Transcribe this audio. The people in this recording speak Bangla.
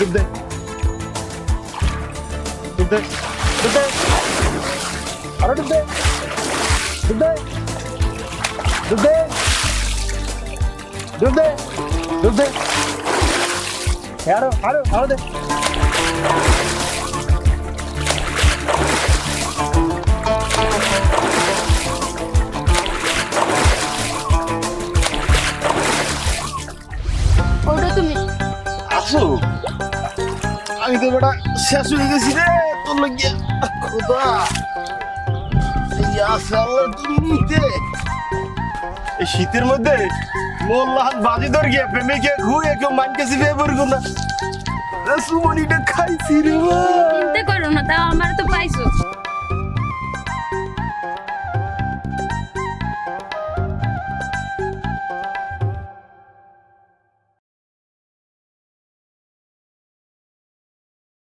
ডুব দে ডুব দে ডুব দে আরো ডুব দে ডুব দে ডুব দে ডুব দে ডুব দে আরো আরো আরো দে ওটা তুমি আসো আমি তো বেটা শেষ হয়ে গেছি রে তোর লাগিয়ে খোদা এই শীতের মধ্যে মোল্লাহান বাজি ধর গিয়ে প্রেমিকে ঘুরে কেউ মানকেছি বিয়ে করবো না সুমনিটা খাইছি রে চিন্তা করো না তাও আমার তো পাইছো